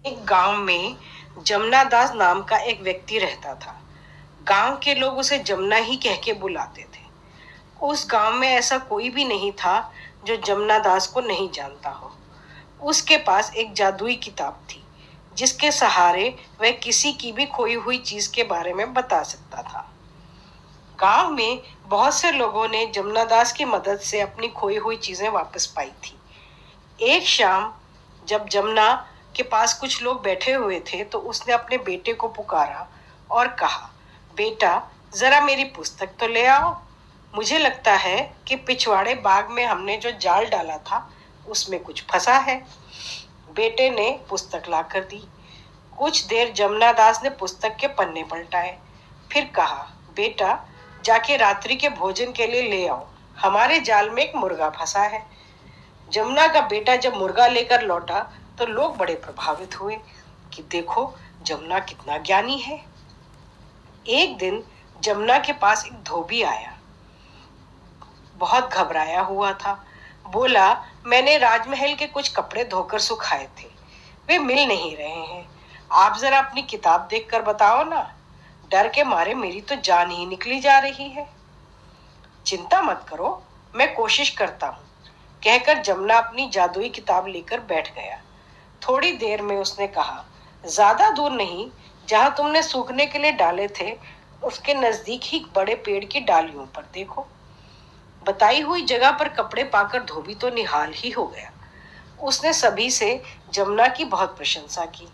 एक गांव में जमुना दास नाम का एक व्यक्ति रहता था। गांव के लोग उसे जमुना ही कह के बुलाते थे। उस गांव में ऐसा कोई भी नहीं था जो जमुना दास को नहीं जानता हो। उसके पास एक जादुई किताब थी जिसके सहारे वह किसी की भी खोई हुई चीज के बारे में बता सकता था। गांव में बहुत से लोगों ने जमुना दास की मदद से अपनी खोई हुई चीजें वापस पाई थी। एक शाम जब जमुना के पास कुछ लोग बैठे हुए थे तो उसने अपने बेटे को पुकारा और कहा, बेटा जरा मेरी पुस्तक तो ले आओ। मुझे लगता है कि पिछवाड़े बाग में हमने जो जाल डाला था उसमें कुछ फंसा है। बेटे ने पुस्तक लाकर दी। कुछ देर जमुना दास ने पुस्तक के पन्ने पलटाए, फिर कहा, बेटा जाके रात्रि के भोजन के लिए ले आओ, हमारे जाल में एक मुर्गा फंसा है। जमुना का बेटा जब मुर्गा लेकर लौटा तो लोग बड़े प्रभावित हुए कि देखो जमुना कितना ज्ञानी है। एक दिन जमुना के पास एक धोबी आया, बहुत घबराया हुआ था। बोला, मैंने राजमहल के कुछ कपड़े धोकर सुखाए थे, वे मिल नहीं रहे हैं। आप जरा अपनी किताब देखकर बताओ ना, डर के मारे मेरी तो जान ही निकली जा रही है। चिंता मत करो, मैं कोशिश करता हूँ, कहकर जमुना अपनी जादुई किताब लेकर बैठ गया। थोड़ी देर में उसने कहा, ज्यादा दूर नहीं, जहां तुमने सूखने के लिए डाले थे उसके नजदीक ही बड़े पेड़ की डालियों पर देखो। बताई हुई जगह पर कपड़े पाकर धोबी तो निहाल ही हो गया। उसने सभी से जमुना की बहुत प्रशंसा की।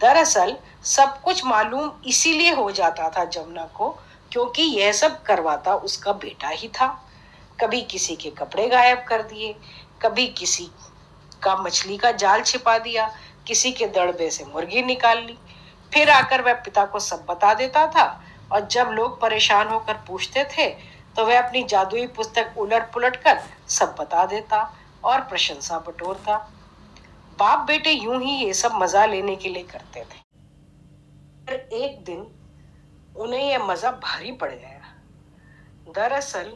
दरअसल सब कुछ मालूम इसीलिए हो जाता था जमुना को क्योंकि यह सब करवाता उसका बेटा ही था। कभी किसी के कपड़े गायब कर दिए, कभी किसी का मछली का जाल छिपा दिया, किसी के दड़बे से मुर्गी निकाल ली। फिर आकर वह पिता को सब बता देता था और जब लोग परेशान होकर पूछते थे तो वह अपनी जादुई पुस्तक उलट पुलट कर सब बता देता और प्रशंसा बटोरता। बाप बेटे यूं ही ये सब मजा लेने के लिए करते थे। पर एक दिन उन्हें यह मजा भारी पड़ गया। दरअसल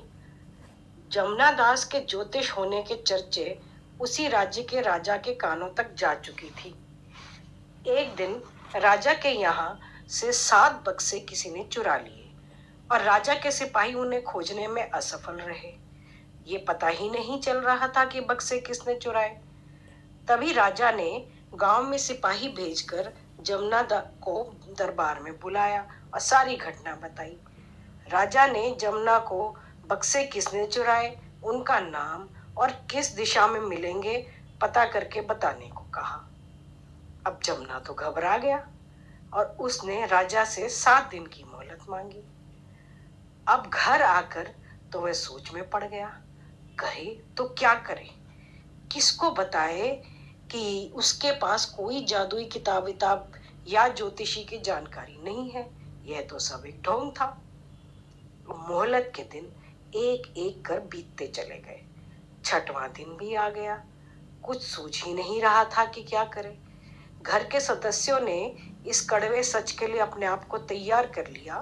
जमुना दास के ज्योतिष होने के चर्चे उसी राज्य के राजा के कानों तक जा चुकी थी। एक दिन राजा के यहाँ से 7 बक्से किसी ने चुरा लिए और राजा के सिपाही उन्हें खोजने में असफल रहे। ये पता ही नहीं चल रहा था कि बक्से किसने चुराए। तभी राजा ने गांव में सिपाही भेजकर जमुना को दरबार में बुलाया और सारी घटना बताई। राजा ने जमुना को बक्से किसने चुराए, उनका नाम और किस दिशा में मिलेंगे पता करके बताने को कहा। अब जमुना तो घबरा गया और उसने राजा से 7 दिन की मोहलत मांगी। अब घर आकर तो वह सोच में पड़ गया, करे तो क्या करे, किसको बताए कि उसके पास कोई जादुई किताब या ज्योतिषी की जानकारी नहीं है। यह तो सब एक ढोंग था। मोहलत के दिन एक एक कर बीतते चले गए। 6वां दिन भी आ गया। कुछ सूझ ही नहीं रहा था कि क्या करे। घर के सदस्यों ने इस कड़वे सच के लिए अपने आप को तैयार कर लिया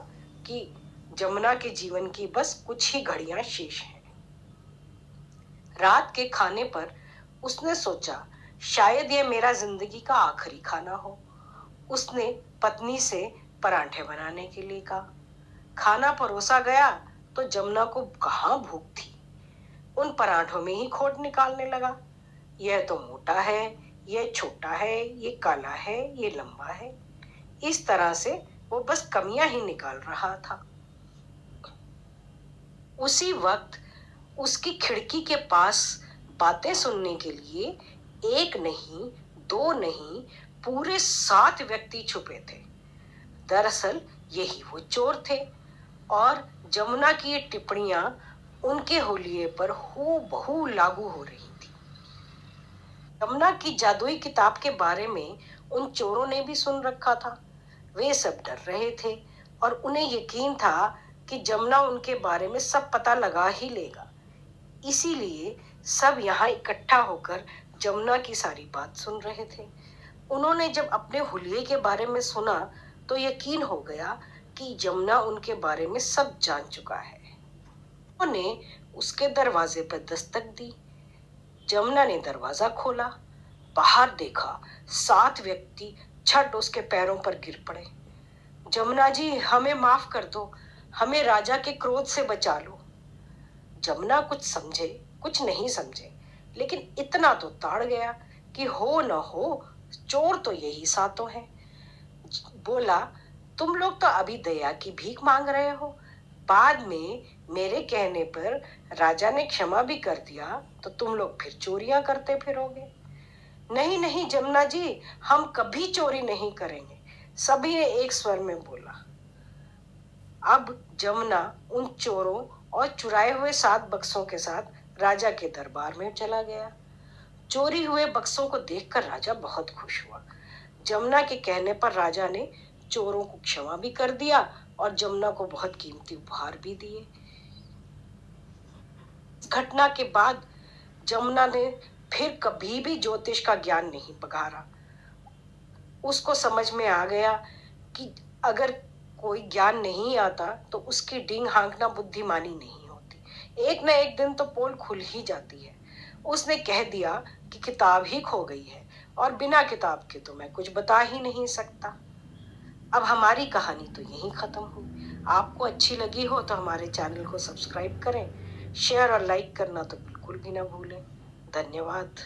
कि जमुना के जीवन की बस कुछ ही घड़ियां शेष हैं। रात के खाने पर उसने सोचा, शायद यह मेरा जिंदगी का आखिरी खाना हो। उसने पत्नी से पराठे बनाने के लिए कहा। खाना परोसा गया तो जमुना को कहाँ भूख थी। उन पराठों में ही खोट निकालने लगा। यह तो मोटा है, यह छोटा है, ये काला है, ये लंबा है। इस तरह से वो बस कमियां ही निकाल रहा था। उसी वक्त उसकी खिड़की के पास बातें सुनने के लिए एक नहीं, 2 नहीं, पूरे 7 व्यक्ति छुपे थे। दरअसल यही वो चोर थे और जमुना की ये टिप्पणियां उनके होलिये पर हूबहू लागू हो रही थी। जमुना की जादुई किताब के बारे में उन चोरों ने भी सुन रखा था। वे सब डर रहे थे और उन्हें यकीन था कि जमुना उनके बारे में सब पता लगा ही लेगा। इसीलिए सब यहाँ इकट्ठा होकर जमुना की सारी बात सुन रहे थे। उन्होंने जब अपने हुलिये के बारे में सुना तो यकीन हो गया कि जमुना उनके बारे में सब जान चुका है। उन्होंने उसके दरवाजे पर दस्तक दी। जमुना ने दरवाजा खोला बाहर देखा 7 व्यक्ति छट उसके पैरों पर गिर पड़े। जमुना जी, हमें माफ कर दो, हमें राजा के क्रोध से बचा लो। जमुना कुछ समझे कुछ नहीं समझे, लेकिन इतना तो ताड़ गया कि हो न हो चोर तो यही सातों हैं। बोला, तुम लोग तो अभी दया की भीख मांग रहे हो, बाद में मेरे कहने पर राजा ने क्षमा भी कर दिया तो तुम लोग फिर चोरियां करते फिरोगे। नहीं नहीं जमुना जी, हम कभी चोरी नहीं करेंगे, सभी ने एक स्वर में बोला। अब जमुना उन चोरों और चुराए हुए 7 बक्सों के साथ राजा के दरबार में चला गया। चोरी हुए बक्सों को देखकर राजा बहुत खुश हुआ। जमुना के कहने पर राजा ने चोरों को क्षमा भी कर दिया और जमुना को बहुत कीमती उपहार भी दिए। इस घटना के बाद जमुना ने फिर कभी भी ज्योतिष का ज्ञान नहीं पघारा। उसको समझ में आ गया कि अगर कोई ज्ञान नहीं आता तो उसकी डींग हाँकना बुद्धिमानी नहीं होती। एक न एक दिन तो पोल खुल ही जाती है। उसने कह दिया कि किताब ही खो गई है और बिना किताब के तो मैं कुछ बता ही नहीं सकता। अब हमारी कहानी तो यहीं खत्म हुई। आपको अच्छी लगी हो तो हमारे चैनल को सब्सक्राइब करें, शेयर और लाइक करना तो बिल्कुल भी ना भूलें। धन्यवाद।